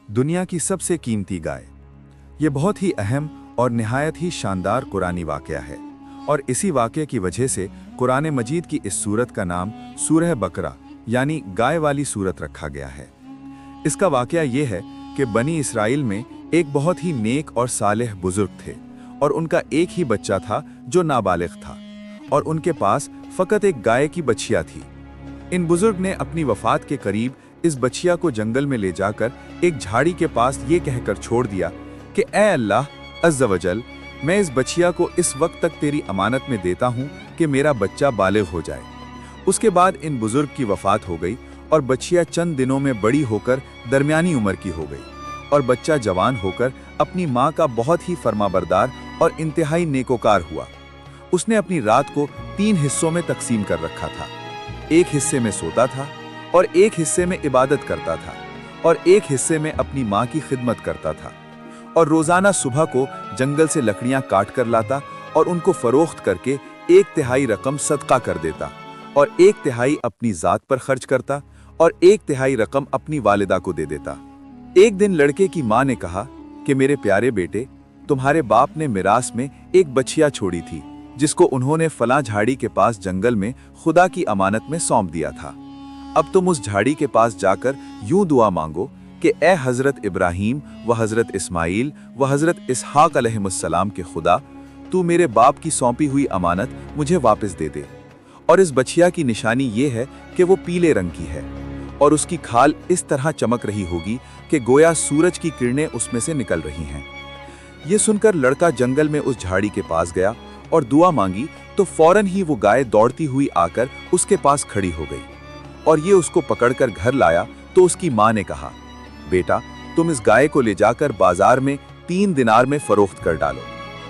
दुनिया की सबसे कीमती गाय। ये बहुत ही अहम और निहायत ही शानदार कुरानी वाक़या है और इसी वाक़ये की वजह से कुरान मजीद की इस सूरत का नाम सूरह बकरा यानी गाय वाली सूरत रखा गया है। इसका वाक़या ये है कि बनी इसराइल में एक बहुत ही नेक और सालेह बुजुर्ग थे और उनका एक ही बच्चा था जो नाबालिग था और उनके पास फ़कत एक गाय की बछिया थी। इन बुजुर्ग ने अपनी वफ़ात के करीब इस बछिया को जंगल में ले जाकर एक झाड़ी के पास ये कहकर छोड़ दिया कि ए अल्लाह अज़्ज़ वजल, मैं इस बछिया को इस वक्त तक तेरी अमानत में देता हूँ कि मेरा बच्चा बालिग हो जाए। उसके बाद इन बुजुर्ग की वफ़ात हो गई और बछिया चंद दिनों में बड़ी होकर दरमियानी उम्र की हो गई और बच्चा जवान होकर अपनी माँ का बहुत ही फरमाबरदार और इंतहाई नेकोकार हुआ। उसने अपनी रात को 3 हिस्सों में तकसीम कर रखा था। एक हिस्से में सोता था और एक हिस्से में इबादत करता था और एक हिस्से में अपनी माँ की खिदमत करता था और रोज़ाना सुबह को जंगल से लकड़ियाँ काट कर लाता और उनको फरोख्त करके 1/3 रकम सदका कर देता और 1/3 अपनी ज़ात पर खर्च करता और 1/3 रकम अपनी वालिदा को दे देता। एक दिन लड़के की माँ ने कहा कि मेरे प्यारे बेटे, तुम्हारे बाप ने मिरास में एक बछिया छोड़ी थी जिसको उन्होंने फलां झाड़ी के पास जंगल में खुदा की अमानत में सौंप दिया था। अब तुम उस झाड़ी के पास जाकर यूं दुआ मांगो कि ए हज़रत इब्राहीम व हज़रत इस्माइल व हज़रत इसहाक अलैहिमुस्सलाम के खुदा, तू मेरे बाप की सौंपी हुई अमानत मुझे वापस दे दे। और इस बछिया की निशानी ये है कि वो पीले रंग की है और उसकी खाल इस तरह चमक रही होगी कि गोया सूरज की किरणें उसमें से निकल रही हैं। ये सुनकर लड़का जंगल में उस झाड़ी के पास गया और दुआ मांगी तो फौरन ही वो गाय दौड़ती हुई आकर उसके पास खड़ी हो गई और ये उसको पकड़कर घर लाया तो उसकी माँ ने कहा, बेटा, तुम इस गाय को ले जाकर बाजार में 3 दिनार में फरोख्त कर डालो,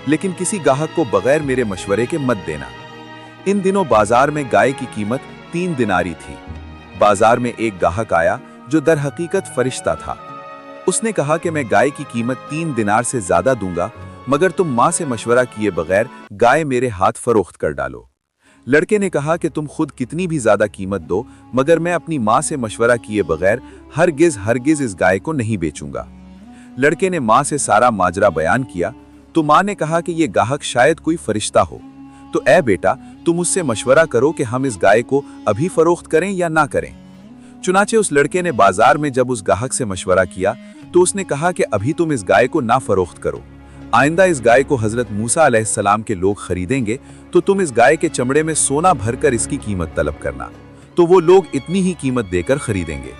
लेकिन किसी गाहक को बगैर मेरे मशवरे के मत देना। इन दिनों बाजार में गाय की कीमत 3 दिनारी थी। बाजार में एक गाहक आया जो दर हकीकत फरिश्ता था। उसने कहा कि मैं गाय की कीमत 3 दिनार से ज्यादा दूंगा, मगर तुम माँ से मशवरा किए बगैर गाय मेरे हाथ फरोख्त कर डालो। लड़के ने कहा कि तुम खुद कितनी भी ज्यादा कीमत दो, मगर मैं अपनी माँ से मशवरा किए बगैर हरगिज इस गाय को नहीं बेचूंगा। लड़के ने माँ से सारा माजरा बयान किया तो माँ ने कहा कि ये गाहक शायद कोई फरिश्ता हो, तो ए बेटा, तुम मुझसे मशवरा करो कि हम इस गाय को अभी फरोख्त करें या ना करें। चुनाचे उस लड़के ने बाजार में जब उस गाहक से मशवरा किया तो उसने कहा कि अभी तुम इस गाय को ना फरोख्त करो। आइंदा इस गाय को हजरत मूसा अलैहिस्सलाम के लोग खरीदेंगे तो तुम इस गाय के चमड़े में सोना भरकर इसकी कीमत तलब करना, तो वो लोग इतनी ही कीमत देकर खरीदेंगे।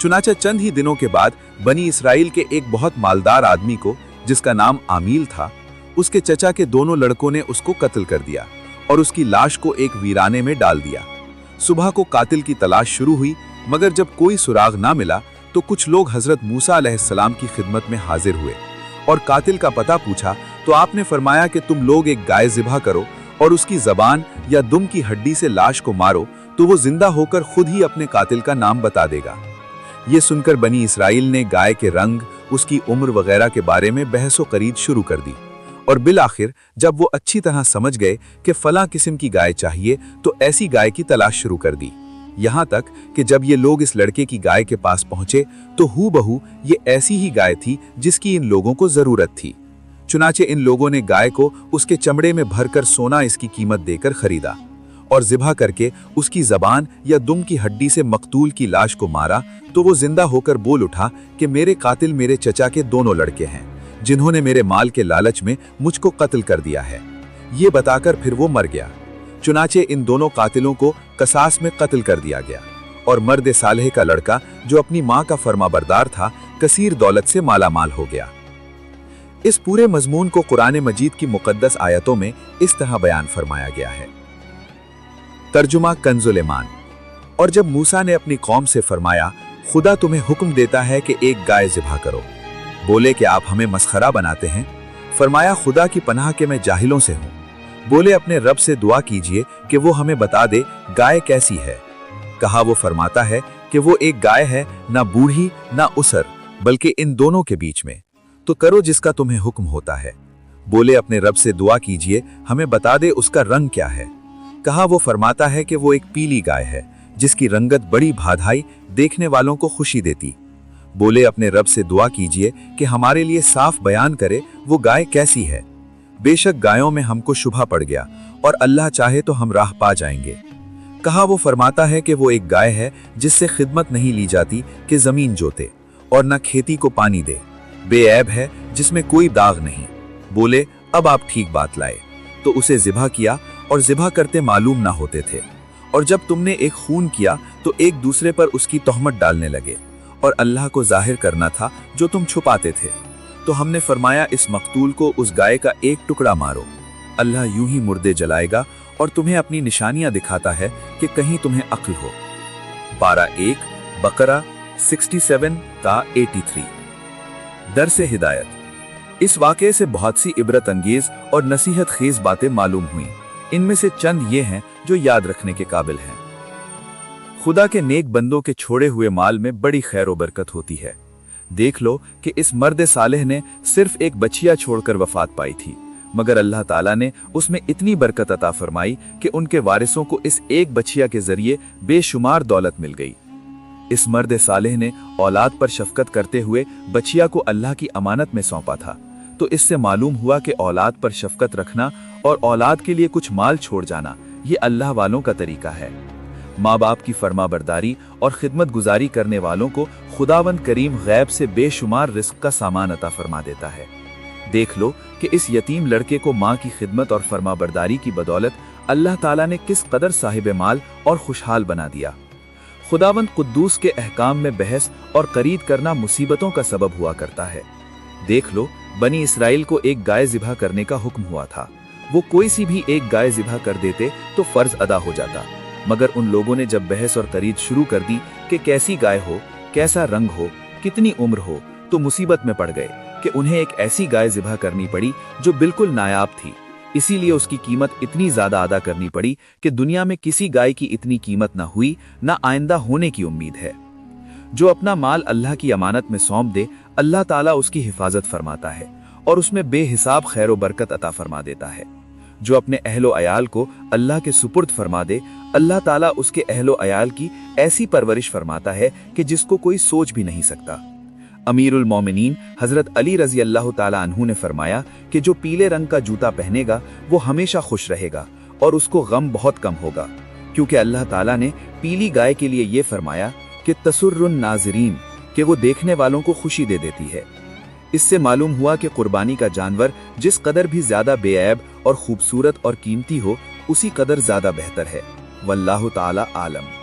चुनाचा चंद ही दिनों के बाद बनी इसराइल के एक बहुत मालदार आदमी को, जिसका नाम आमील था, उसके चचा के दोनों लड़कों ने उसको कत्ल कर दिया और उसकी लाश को एक वीराने में डाल दिया। सुबह को कातिल की तलाश शुरू हुई, मगर जब कोई सुराग ना मिला तो कुछ लोग हजरत मूसा अलैहिस्सलाम की खिदमत में हाजिर हुए और कातिल का पता पूछा तो आपने फरमाया कि तुम लोग एक गाय ज़िबा करो और उसकी ज़बान या दुम की हड्डी से लाश को मारो तो वो जिंदा होकर खुद ही अपने कातिल का नाम बता देगा। ये सुनकर बनी इसराइल ने गाय के रंग, उसकी उम्र वगैरह के बारे में बहसो खरीद शुरू कर दी और बिल आखिर जब वो अच्छी तरह समझ गए कि फलां किस्म की गाय चाहिए तो ऐसी गाय की तलाश शुरू कर दी। यहाँ तक कि जब ये लोग इस लड़के की गाय के पास पहुंचे तो हूबहू ये ऐसी ही गाय थी जिसकी इन लोगों को जरूरत थी। चुनाचे इन लोगों ने गाय को उसके चमड़े में भरकर सोना इसकी कीमत देकर खरीदा और ज़िबा करके उसकी ज़बान या दुम की हड्डी से मकतूल की लाश को मारा तो वो जिंदा होकर बोल उठा कि मेरे कातिल मेरे चचा के दोनों लड़के हैं जिन्होंने मेरे माल के लालच में मुझको कत्ल कर दिया है। ये बताकर फिर वो मर गया। चुनाचे इन दोनों कातिलों को कसास में कत्ल कर दिया गया और मर्द सालेह का लड़का जो अपनी माँ का फरमाबरदार था कसीर दौलत से मालामाल हो गया। इस पूरे मजमून को कुरान मजीद की मुकद्दस आयतों में इस तरह बयान फरमाया गया है। तर्जुमा कंजुल ईमान। और जब मूसा ने अपनी कौम से फरमाया, खुदा तुम्हें हुक्म देता है कि एक गाय ज़िबा करो, बोले कि आप हमें मस्खरा बनाते हैं। फरमाया, खुदा की पनाह के मैं जाहिलों से हूँ। बोले, अपने रब से दुआ कीजिए कि वो हमें बता दे गाय कैसी है। कहा, वो फरमाता है कि वो एक गाय है, ना बूढ़ी ना उसर, बल्कि इन दोनों के बीच में। तो करो जिसका तुम्हें हुक्म होता है। बोले, अपने रब से दुआ कीजिए, हमें बता दे उसका रंग क्या है। कहा, वो फरमाता है कि वो एक पीली गाय है जिसकी रंगत बड़ी भाधाई देखने वालों को खुशी देती। बोले अपने रब से दुआ कीजिए कि हमारे लिए साफ बयान करे वो गाय कैसी है। बेशक गायों में हमको शुभा पड़ गया और अल्लाह चाहे तो हम राह पा जाएंगे। कहा वो फरमाता है कि वो एक गाय है जिससे खिदमत नहीं ली जाती कि जमीन जोते और न खेती को पानी दे, बेऐब है जिसमें कोई दाग नहीं। बोले अब आप ठीक बात लाए। तो उसे ज़िबा किया और ज़िबा करते मालूम ना होते थे, और जब तुमने एक खून किया तो एक दूसरे पर उसकी तोहमत डालने लगे, और अल्लाह को जाहिर करना था जो तुम छुपाते थे। तो हमने फरमाया इस मकतूल को उस गाय का एक टुकड़ा मारो, अल्लाह यूं ही मुर्दे जलाएगा और तुम्हें अपनी निशानियां दिखाता है कि कहीं तुम्हें अक्ल हो। पारा 1 बकरा 67 ता 83। दर से हिदायत। इस वाक़े से बहुत सी इबरत अंगेज और नसीहत खेज बातें मालूम हुई। इनमें से चंद ये हैं जो याद रखने के काबिल हैं। खुदा के नेक बंदों के छोड़े हुए माल में बड़ी खैर व बरकत होती है। देख लो कि इस मर्द सालेह ने सिर्फ एक बछिया छोड़कर वफात पाई थी, मगर अल्लाह ताला ने उसमें इतनी बरकत अता फरमाई कि उनके वारिसों को इस एक बछिया के जरिए बेशुमार दौलत मिल गई। इस मर्द सालेह ने औलाद पर शफकत करते हुए बछिया को अल्लाह की अमानत में सौंपा था। तो इससे मालूम हुआ कि औलाद पर शफकत रखना और औलाद के लिए कुछ माल छोड़ जाना ये अल्लाह वालों का तरीका है। माँ बाप की फरमाबरदारी और खिदमत गुजारी करने वालों को खुदावंद करीम गैब से बेशुमार रिस्क का सामान अता फरमा देता है। देख लो कि इस यतीम लड़के को माँ की खिदमत और फरमाबरदारी की बदौलत अल्लाह ताला ने किस कदर साहिब माल और खुशहाल बना दिया। खुदावंद कुद्दूस के अहकाम में बहस और करीद करना मुसीबतों का सबब हुआ करता है। देख लो बनी इसराइल को एक गाय ज़िबा करने का हुक्म हुआ था। वो कोई सी भी एक गाय ज़िबा कर देते तो फर्ज अदा हो जाता, मगर उन लोगों ने जब बहस और करीद शुरू कर दी कि कैसी गाय हो, कैसा रंग हो, कितनी उम्र हो, तो मुसीबत में पड़ गए कि उन्हें एक ऐसी गाय ज़िबा करनी पड़ी जो बिल्कुल नायाब थी। इसीलिए उसकी कीमत इतनी ज्यादा अदा करनी पड़ी कि दुनिया में किसी गाय की इतनी कीमत ना हुई, ना आइंदा होने की उम्मीद है। जो अपना माल अल्लाह की अमानत में सौंप दे, अल्लाह ताला उसकी हिफाजत फरमाता है और उसमें बेहिसाब खैर व बरकत अता फरमा देता है। जो अपने अहलो अयाल को अल्लाह के सुपुर्द फरमा दे, अल्लाह ताला उसके अहलो अयाल की ऐसी परवरिश फरमाता है कि जिसको कोई सोच भी नहीं सकता। अमीरुल मोमिनीन हजरत अली रजी अल्लाह ताला अन्हु ने फरमाया कि जो पीले रंग का जूता पहनेगा वो हमेशा खुश रहेगा और उसको गम बहुत कम होगा, क्योंकि अल्लाह ताला ने पीली गाय के लिए ये फरमाया कि तसुर्रुन नाज़रीन, कि वो देखने वालों को खुशी दे देती है। इससे मालूम हुआ कि कुर्बानी का जानवर जिस कदर भी ज्यादा बेऐब और खूबसूरत और कीमती हो, उसी कदर ज्यादा बेहतर है। वल्लाहु ताला आलम।